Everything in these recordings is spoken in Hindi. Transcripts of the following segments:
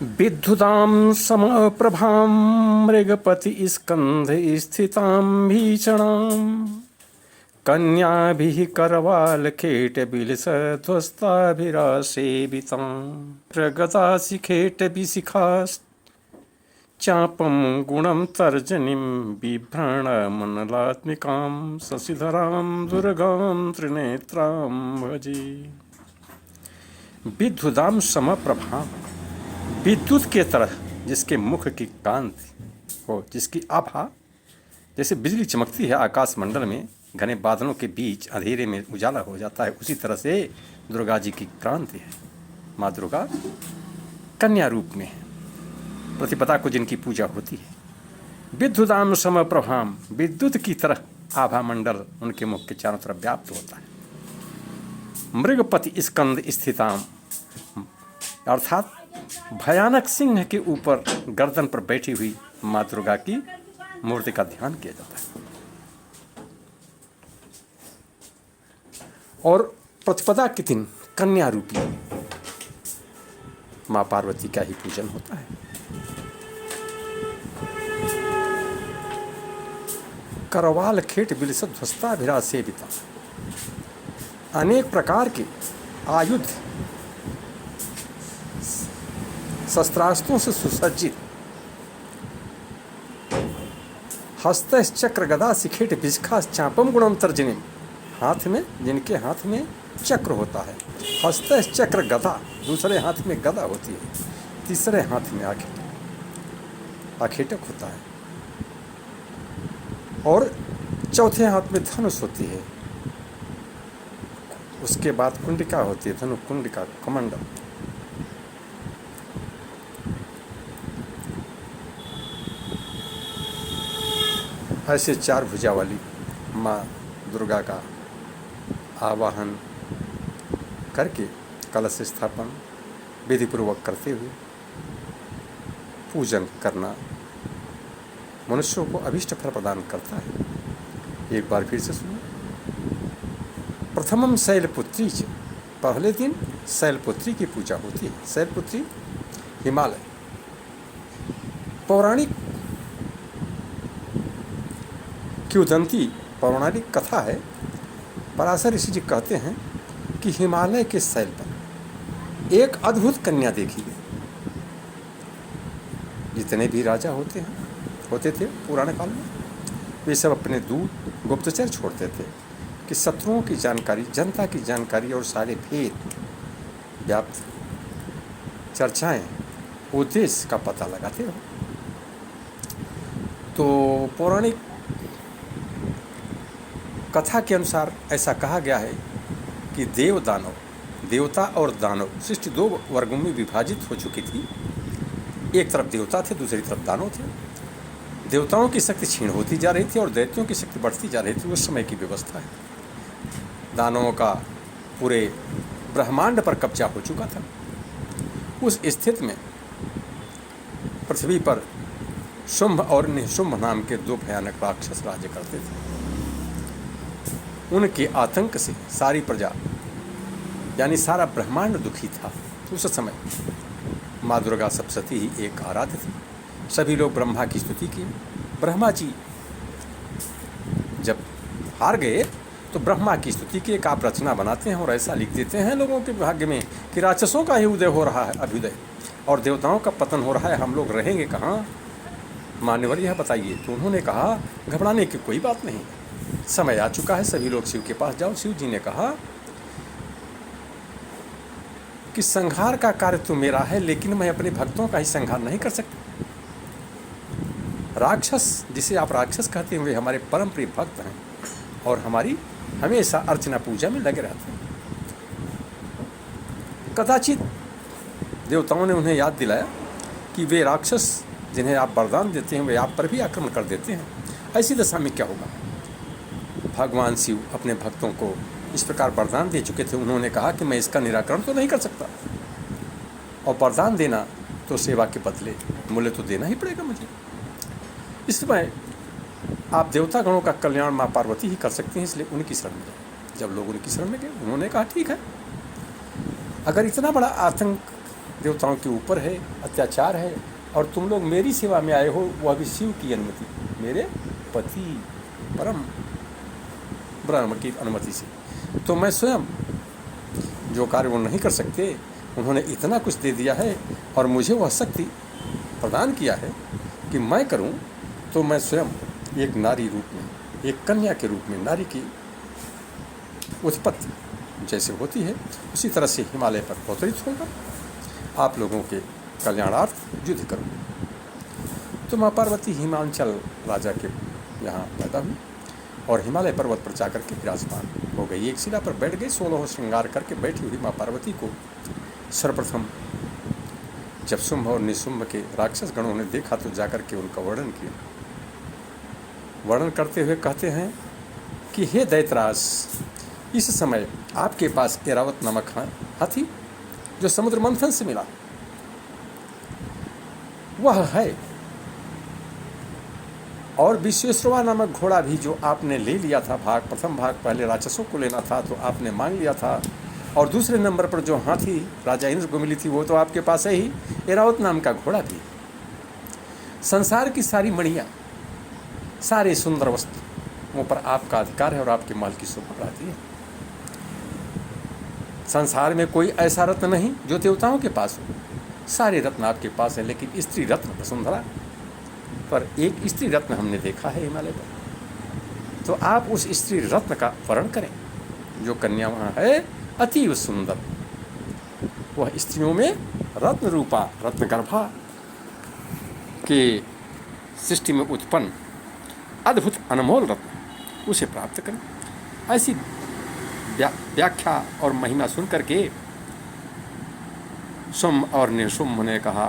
विद्युतां समप्रभां मृगपतिस्कन्धस्थितां भीषणां कन्याभिः करवालखेटबिलसध्वस्ताभिरासेवितां प्रगताशिखेटविशिखाश्चापं गुणं तर्जनीं बिभ्राणमनलात्मिकां शशिधरां दुर्गां त्रिनेत्रां भजे। विद्युदां समप्रभां, विद्युत के तरह जिसके मुख की कांति हो, जिसकी आभा जैसे बिजली चमकती है आकाश मंडल में, घने बादलों के बीच अंधेरे में उजाला हो जाता है, उसी तरह से दुर्गा जी की क्रांति है। माँ दुर्गा कन्या रूप में प्रतिपदा को जिनकी पूजा होती है। विद्युदाम समप्रभाम, विद्युत की तरह आभा मंडल उनके मुख के चारों तरफ व्याप्त होता है। मृगपति स्कंद स्थिताम, अर्थात भयानक सिंह के ऊपर गर्दन पर बैठी हुई माँ दुर्गा की मूर्ति का ध्यान किया जाता है। और प्रतिपदा के दिन कन्या रूपी माँ पार्वती का ही पूजन होता है। करवाल खेट बिलसध्वस्ताभिरा सेविता, अनेक प्रकार के आयुध शस्त्रास्त्रों से सुसज्जित, हस्तश्चक्र गदा शिखेट विशिखा चापम गुणम तर्जनीम, हाथ में, जिनके हाथ में चक्र होता है, हस्तश्चक्र गदा, दूसरे हाथ में गदा होती है, तीसरे हाथ में आखेटक होता है, और चौथे हाथ में धनुष होती है। उसके बाद कुंडिका होती है, धनु कुंडिका, कमंडल। ऐसे चार भुजा वाली माँ दुर्गा का आवाहन करके कलश स्थापन विधिपूर्वक करते हुए पूजन करना मनुष्यों को अभीष्ट फल प्रदान करता है। एक बार फिर से सुनो। प्रथमम शैलपुत्री च, पहले दिन शैलपुत्री की पूजा होती है। शैलपुत्री हिमालय, पौराणिक किंवदंती, पौराणिक कथा है। पराशर ऋषि जी कहते हैं कि हिमालय के शैल पर एक अद्भुत कन्या देखी गई। जितने भी राजा होते थे पुराने काल में, वे सब अपने दूत गुप्तचर छोड़ते थे कि शत्रुओं की जानकारी, जनता की जानकारी और सारे भेद व्याप्त चर्चाएं, उद्देश्य का पता लगाते रहो। तो पौराणिक कथा के अनुसार ऐसा कहा गया है कि देव दानव, देवता और दानव सृष्टि दो वर्गों में विभाजित हो चुकी थी। एक तरफ देवता थे, दूसरी तरफ दानव थे। देवताओं की शक्ति क्षीण होती जा रही थी और दैत्यों की शक्ति बढ़ती जा रही थी। उस समय की व्यवस्था है। दानवों का पूरे ब्रह्मांड पर कब्जा हो चुका था। उस स्थिति में पृथ्वी पर शुंभ और निशुंभ नाम के दो भयानक राक्षस राज्य करते थे। उनके आतंक से सारी प्रजा यानी सारा ब्रह्मांड दुखी था। उस समय माँ दुर्गा सप्तशती ही एक आराध्य थी। सभी लोग ब्रह्मा की स्तुति की। ब्रह्मा जी जब हार गए तो ब्रह्मा की स्तुति की एक आप रचना बनाते हैं और ऐसा लिख देते हैं लोगों के भाग्य में कि राक्षसों का ही उदय हो रहा है, अभ्युदय, और देवताओं का पतन हो रहा है। हम लोग रहेंगे कहाँ? मान्यवर यह बताइए। तो उन्होंने कहा, घबराने की कोई बात नहीं, समय आ चुका है, सभी लोग शिव के पास जाओ। शिव जी ने कहा कि संहार का कार्य तो मेरा है, लेकिन मैं अपने भक्तों का ही संहार नहीं कर सकता। राक्षस, जिसे आप राक्षस कहते हैं, वे हमारे परम प्रिय भक्त हैं और हमारी हमेशा अर्चना पूजा में लगे रहते हैं। कदाचित देवताओं ने उन्हें याद दिलाया कि वे राक्षस जिन्हें आप वरदान देते हैं वे आप पर भी आक्रमण कर देते हैं। ऐसी दशा में क्या होगा? भगवान शिव अपने भक्तों को इस प्रकार वरदान दे चुके थे। उन्होंने कहा कि मैं इसका निराकरण तो नहीं कर सकता, और वरदान देना तो सेवा के बदले मूल्य तो देना ही पड़ेगा मुझे। इस समय आप देवता गणों का कल्याण माँ पार्वती ही कर सकती हैं, इसलिए उनकी शरण में जाओ। जब लोग उनकी शरण में गए, उन्होंने कहा ठीक है, अगर इतना बड़ा आतंक देवताओं के ऊपर है, अत्याचार है, और तुम लोग मेरी सेवा में आए हो, वह भी शिव की अनुमति, मेरे पति परम ब्रह्म की अनुमति से। तो मैं स्वयं जो कार्य वो नहीं कर सकते, उन्होंने इतना कुछ दे दिया है और मुझे वह शक्ति प्रदान किया है कि मैं करूं, तो मैं स्वयं एक नारी रूप में, एक कन्या के रूप में, नारी की उत्पत्ति जैसे होती है उसी तरह से हिमालय पर अवतरित होगा, आप लोगों के कल्याणार्थ युद्ध करूँ। तो माँ पार्वती हिमांचल राजा के यहाँ पैदा हुई और हिमालय पर्वत पर जाकर के विराजमान हो गई। एक शिला पर बैठ गई, 16 श्रृंगार करके बैठी हुई माँ पार्वती को सर्वप्रथम जब शुंभ और निशुंभ के राक्षस गणों ने देखा तो जाकर के उनका वर्णन किया। वर्णन करते हुए कहते हैं कि हे दैतराज, इस समय आपके पास ऐरावत नामक हाथी जो समुद्र मंथन से मिला वह है, और विश्वेश्वरा नामक घोड़ा भी जो आपने ले लिया था भाग, प्रथम भाग पहले राक्षसों को लेना था तो आपने मांग लिया था, और दूसरे नंबर पर जो हाथी राजा इंद्र को मिली थी वो तो आपके पास है ही, ऐरावत नाम का घोड़ा भी। संसार की सारी मणियाँ, सारे सुंदर वस्तुओं पर आपका अधिकार है और आपके माल की शोभा बढ़ाती है। संसार में कोई ऐसा रत्न नहीं जो देवताओं के पास हो, सारे रत्न आपके पास है, लेकिन स्त्री रत्न वसुंधरा पर एक स्त्री रत्न हमने देखा है हिमालय पर, तो आप उस स्त्री रत्न का वर्णन करें। जो कन्या वहाँ है अतीव सुंदर, वह स्त्रियों में रत्न रूपा, रत्न गर्भा के सृष्टि में उत्पन्न अद्भुत अनमोल रत्न, उसे प्राप्त करें। ऐसी व्याख्या और महिमा सुन करके शुंभ और निशुंभ ने कहा,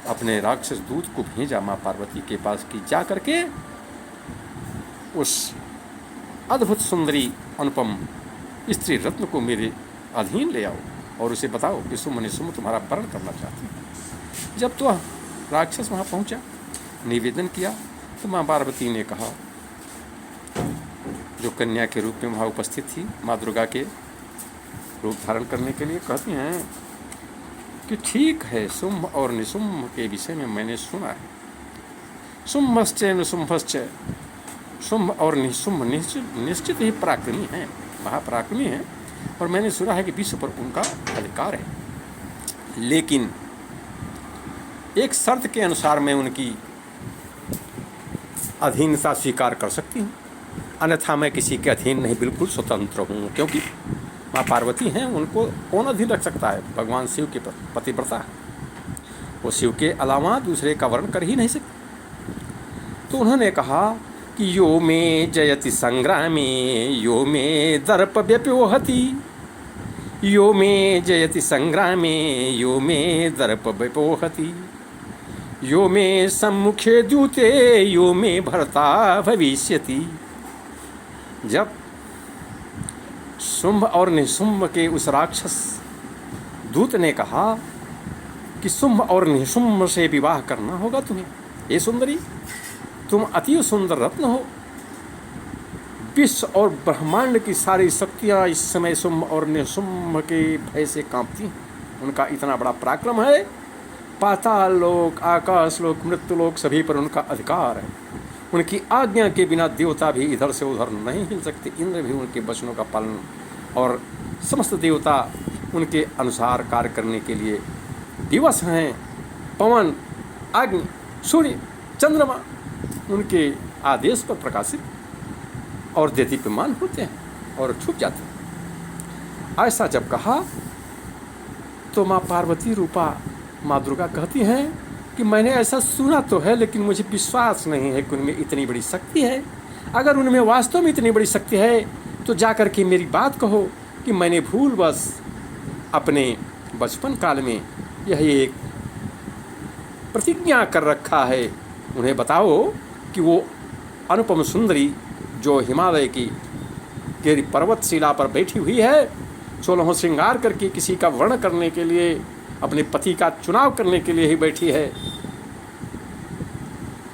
अपने राक्षस दूत को भेजा माँ पार्वती के पास कि जा करके उस अद्भुत सुंदरी अनुपम स्त्री रत्न को मेरे अधीन ले आओ और उसे बताओ कि शुंभ निशुंभ तुम्हारा वरण करना चाहते हैं। जब तो राक्षस वहाँ पहुँचा, निवेदन किया, तो माँ पार्वती ने कहा, जो कन्या के रूप में वहाँ उपस्थित थी, माँ दुर्गा के रूप धारण करने के लिए, कहती हैं कि ठीक है, शुंभ और निशुंभ के विषय में मैंने सुना है। शुंभश्च निशुंभश्च, शुंभ और निशुंभ निश्चित ही पराक्रमी हैं, महापराक्रमी हैं, और मैंने सुना है कि विश्व पर उनका अधिकार है, लेकिन एक शर्त के अनुसार मैं उनकी अधीनता स्वीकार कर सकती हूँ, अन्यथा मैं किसी के अधीन नहीं, बिल्कुल स्वतंत्र हूँ। क्योंकि माँ पार्वती हैं, उनको कौन अधीन रख सकता है? भगवान शिव के पतिव्रता है, वो शिव के अलावा दूसरे का वर्ण कर ही नहीं सकते। तो उन्होंने कहा कि यो में जयति संग्रामे यो में दर्प व्यपोहति, यो में जयति संग्रामे यो में दर्प व्यपोहति, यो में सम्मुखे द्यूते यो में भर्ता भविष्यति। जब शुंभ और निशुंभ के उस राक्षस दूत ने कहा कि शुंभ और निशुंभ से विवाह करना होगा तुम्हें, ये सुंदरी, तुम अति सुंदर रत्न हो, विश्व और ब्रह्मांड की सारी शक्तियाँ इस समय शुंभ और निशुंभ के भय से कांपती हैं, उनका इतना बड़ा पराक्रम है, पाताल लोक, आकाश लोक, मृत्यु लोक सभी पर उनका अधिकार है, उनकी आज्ञा के बिना देवता भी इधर से उधर नहीं हिल सकते, इंद्र भी उनके वचनों का पालन और समस्त देवता उनके अनुसार कार्य करने के लिए दिवस हैं, पवन, अग्नि, सूर्य, चंद्रमा उनके आदेश पर प्रकाशित और देदीप्यमान होते हैं और छुप जाते हैं। ऐसा जब कहा तो माँ पार्वती रूपा माँ दुर्गा कहती हैं कि मैंने ऐसा सुना तो है, लेकिन मुझे विश्वास नहीं है कि उनमें इतनी बड़ी शक्ति है। अगर उनमें वास्तव में इतनी बड़ी शक्ति है तो जाकर के मेरी बात कहो कि मैंने भूलवश अपने बचपन काल में यह एक प्रतिज्ञा कर रखा है। उन्हें बताओ कि वो अनुपम सुंदरी जो हिमालय की पर्वतशिला पर बैठी हुई है, 16 श्रृंगार करके किसी का वर्ण करने के लिए, अपने पति का चुनाव करने के लिए ही बैठी है,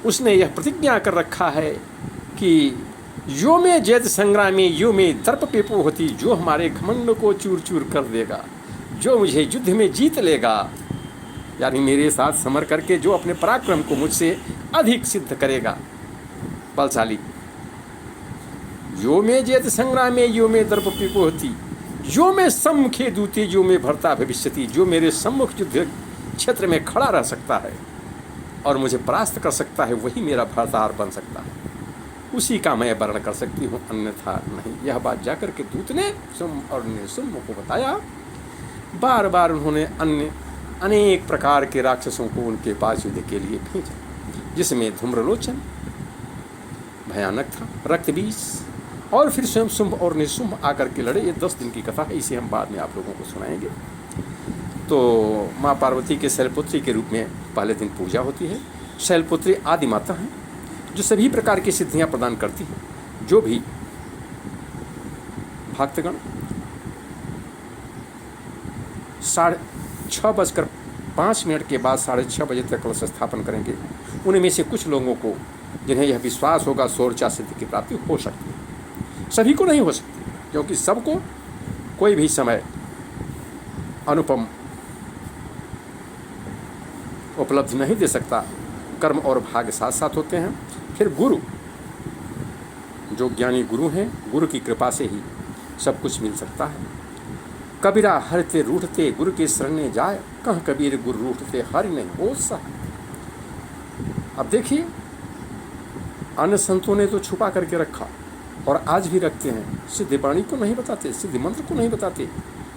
उसने यह प्रतिज्ञा कर रखा है कि यो में जैत संग्रामी यो में दर्प पेपो होती, जो हमारे घमंड को चूर चूर कर देगा, जो मुझे युद्ध में जीत लेगा, यानी मेरे साथ समर करके जो अपने पराक्रम को मुझसे अधिक सिद्ध करेगा, बलशाली। यो में जेत संग्रामे यो में दर्प होती, जो मैं सम्मुखे दूती, जो मैं भरता भविष्यति, जो मेरे सम्मुख युद्ध क्षेत्र में खड़ा रह सकता है और मुझे परास्त कर सकता है, वही मेरा भरतार बन सकता है, उसी का मैं वर्ण कर सकती हूँ, अन्यथा नहीं। यह बात जाकर के दूत ने सुम और निसुम को बताया। बार बार उन्होंने अन्य अनेक प्रकार के राक्षसों को उनके पास युद्ध के लिए भेजा, जिसमें धूम्रलोचन भयानक था, रक्तबीज, और फिर स्वयं शुंभ और निशुंभ आकर के लड़े। ये 10 दिन की कथा है, इसे हम बाद में आप लोगों को सुनाएंगे। तो माँ पार्वती के शैलपुत्री के रूप में पहले दिन पूजा होती है। शैलपुत्री आदि माता हैं जो सभी प्रकार की सिद्धियाँ प्रदान करती हैं। जो भी भक्तगण 6:05 के बाद 6:30 बजे तक कलश स्थापन करेंगे, उनमें से कुछ लोगों को जिन्हें यह विश्वास होगा सोरचा सिद्धि की प्राप्ति हो सकती है। सभी को नहीं हो सकती, क्योंकि सबको कोई भी समय अनुपम उपलब्धि नहीं दे सकता। कर्म और भाग्य साथ साथ होते हैं। फिर गुरु, जो ज्ञानी गुरु हैं, गुरु की कृपा से ही सब कुछ मिल सकता है। कबीरा हरते रूठते गुरु के शरण जाए, कह कबीर गुरु रूठते हरि नहीं हो सा। अब देखिए, अन्य संतों ने तो छुपा करके रखा और आज भी रखते हैं, सिद्ध वाणी को नहीं बताते, सिद्ध मंत्र को नहीं बताते,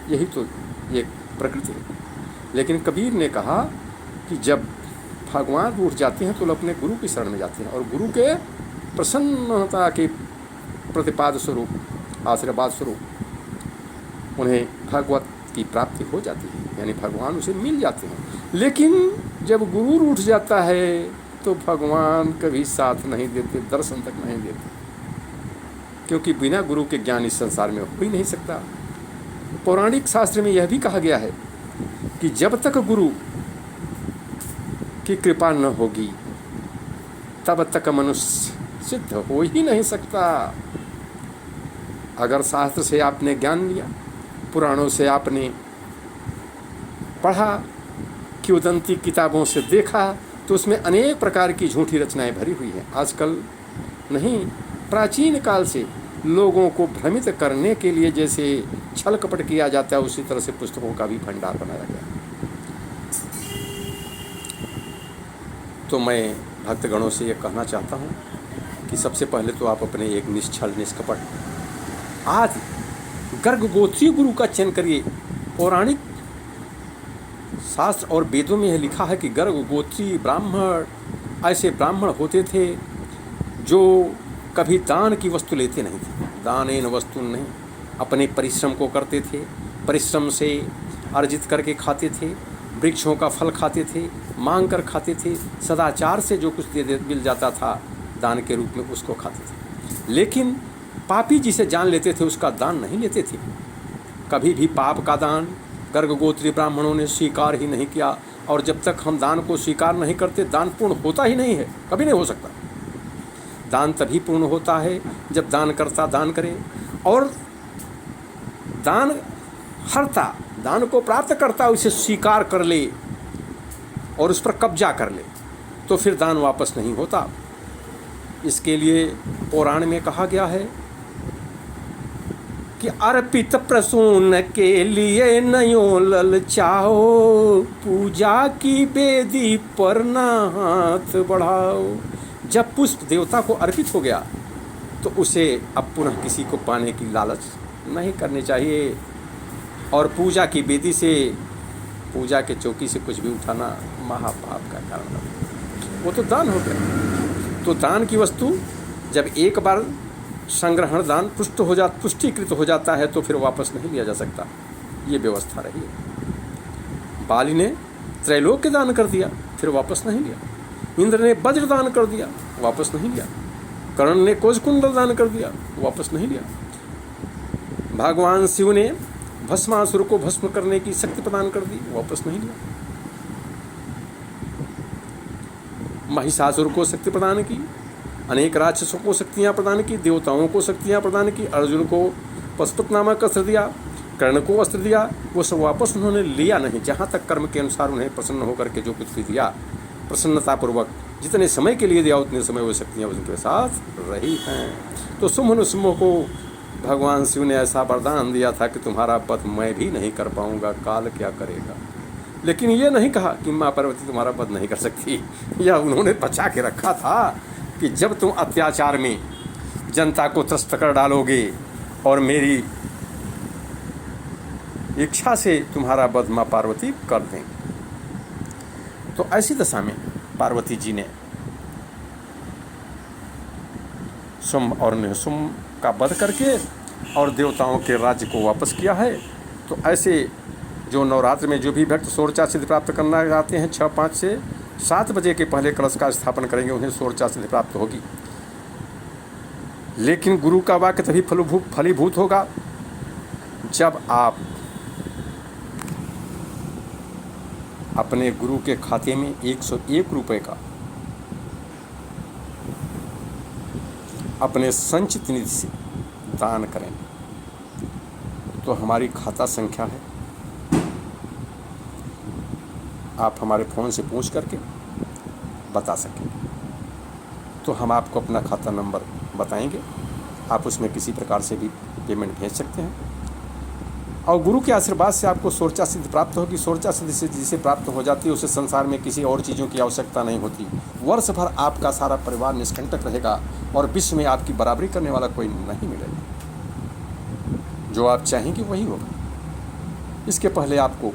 यही तो ये प्रकृति है। लेकिन कबीर ने कहा कि जब भगवान रूठ जाते हैं तो लोग अपने गुरु की शरण में जाते हैं और गुरु के प्रसन्नता के प्रतिपाद स्वरूप, आशीर्वाद स्वरूप उन्हें भगवत की प्राप्ति हो जाती है, यानी भगवान उसे मिल जाते हैं। लेकिन जब गुरु रूठ जाता है तो भगवान कभी साथ नहीं देते, दर्शन तक नहीं देते, क्योंकि बिना गुरु के ज्ञान इस संसार में हो ही नहीं सकता। पौराणिक शास्त्र में यह भी कहा गया है कि जब तक गुरु की कृपा न होगी तब तक मनुष्य सिद्ध हो ही नहीं सकता। अगर शास्त्र से आपने ज्ञान लिया, पुराणों से आपने पढ़ा, किंवदंती किताबों से देखा, तो उसमें अनेक प्रकार की झूठी रचनाएं भरी हुई हैं। आजकल नहीं, प्राचीन काल से लोगों को भ्रमित करने के लिए जैसे छल कपट किया जाता है, उसी तरह से पुस्तकों का भी भंडार बनाया गया। तो मैं भक्तगणों से ये कहना चाहता हूँ कि सबसे पहले तो आप अपने एक निश्छल निष्कपट आज गर्ग गोत्री गुरु का चयन करिए। पौराणिक शास्त्र और वेदों में यह लिखा है कि गर्ग गोत्री ब्राह्मण ऐसे ब्राह्मण होते थे जो कभी दान की वस्तु लेते नहीं थे। दानेन वस्तु नहीं, अपने परिश्रम को करते थे, परिश्रम से अर्जित करके खाते थे, वृक्षों का फल खाते थे, मांग कर खाते थे, सदाचार से जो कुछ दे मिल जाता था दान के रूप में उसको खाते थे। लेकिन पापी जिसे जान लेते थे उसका दान नहीं लेते थे। कभी भी पाप का दान गर्ग गोत्री ब्राह्मणों ने स्वीकार ही नहीं किया, और जब तक हम दान को स्वीकार नहीं करते दान पूर्ण होता ही नहीं है, कभी नहीं हो सकता। दान तभी पूर्ण होता है जब दानकर्ता दान करे और दान हर्ता दान को प्राप्त करता उसे स्वीकार कर ले और उस पर कब्जा कर ले, तो फिर दान वापस नहीं होता। इसके लिए पुराण में कहा गया है कि अर्पित प्रसून के लिए नयो ललचाओ, पूजा की बेदी पर ना हाथ बढ़ाओ। जब पुष्प देवता को अर्पित हो गया तो उसे अब पुनः किसी को पाने की लालच नहीं करनी चाहिए, और पूजा की बेदी से, पूजा के चौकी से कुछ भी उठाना महापाप का कारण है। वो तो दान हो गया। तो दान की वस्तु जब एक बार संग्रहण दान पुष्टिकृत हो जाता है तो फिर वापस नहीं लिया जा सकता। ये व्यवस्था रही है। बाली ने त्रैलोक्य दान कर दिया, फिर वापस नहीं लिया। इंद्र ने वज्र दान कर दिया, वापस नहीं लिया। कर्ण ने कोजकुंडल दान कर दिया, वापस नहीं लिया। भगवान शिव ने भस्मासुर को भस्म करने की शक्ति प्रदान कर दी, वापस नहीं लिया। महिषासुर को शक्ति प्रदान की, अनेक राक्षसों को शक्तियाँ प्रदान की, देवताओं को शक्तियाँ प्रदान की, अर्जुन को पशुपत नामक अस्त्र दिया, कर्ण को वस्त्र दिया, वो सब वापस उन्होंने लिया नहीं, जहाँ तक कर्म के अनुसार उन्हें प्रसन्न होकर के जो कुछ भी दिया, प्रसन्नतापूर्वक जितने समय के लिए दिया उतने समय वो शक्तियाँ उनके साथ रही हैं। तो शुंभ शुंभ को भगवान शिव ने ऐसा वरदान दिया था कि तुम्हारा वध मैं भी नहीं कर पाऊंगा, काल क्या करेगा। लेकिन ये नहीं कहा कि माँ पार्वती तुम्हारा वध नहीं कर सकती। यह उन्होंने बचा के रखा था कि जब तुम अत्याचार में जनता को त्रस्त कर डालोगे और मेरी इच्छा से तुम्हारा वध माँ पार्वती कर देंगे। तो ऐसी दशा में पार्वती जी ने शुंभ और निशुंभ का वध करके और देवताओं के राज्य को वापस किया है। तो ऐसे जो नवरात्र में जो भी भक्त सोरचा सिद्धि प्राप्त करना चाहते हैं, 6, 5 से 7 बजे के पहले कलश का स्थापन करेंगे, उन्हें सोरचा सिद्धि प्राप्त होगी। लेकिन गुरु का वाक्य तभी फलीभूत होगा जब आप अपने गुरु के खाते में 101 रुपये का अपने संचित निधि से दान करें। तो हमारी खाता संख्या है, आप हमारे फ़ोन से पूछ करके बता सकेंगे। तो हम आपको अपना खाता नंबर बताएंगे, आप उसमें किसी प्रकार से भी पेमेंट भेज सकते हैं और गुरु के आशीर्वाद से आपको सोरचा सिद्धि प्राप्त होगी। सोरचा सिद्धि से जिसे प्राप्त हो जाती है उसे संसार में किसी और चीज़ों की आवश्यकता नहीं होती। वर्ष भर आपका सारा परिवार निष्कंटक रहेगा और विश्व में आपकी बराबरी करने वाला कोई नहीं मिलेगा। जो आप चाहेंगे वही होगा। इसके पहले आपको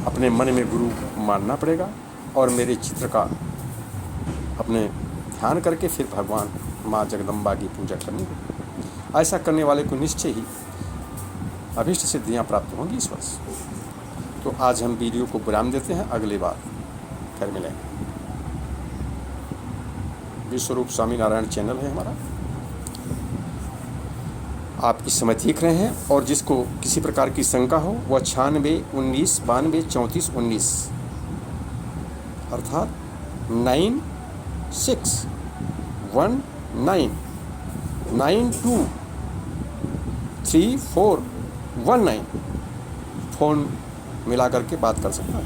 अपने मन में गुरु मानना पड़ेगा और मेरे चित्र का अपने ध्यान करके फिर भगवान माँ जगदम्बा की पूजा करनी होगी। ऐसा करने वाले को निश्चय ही अभीष्ट सिद्धियाँ प्राप्त होंगी इस वर्ष। तो आज हम वीडियो को विराम देते हैं, अगली बार फिर मिलेंगे। विश्वरूप स्वामी नारायण चैनल है हमारा, आप इस समय देख रहे हैं। और जिसको किसी प्रकार की शंका हो वह 96 19 92 34 19 अर्थात 9619923419 फ़ोन मिला करके बात कर सकता है।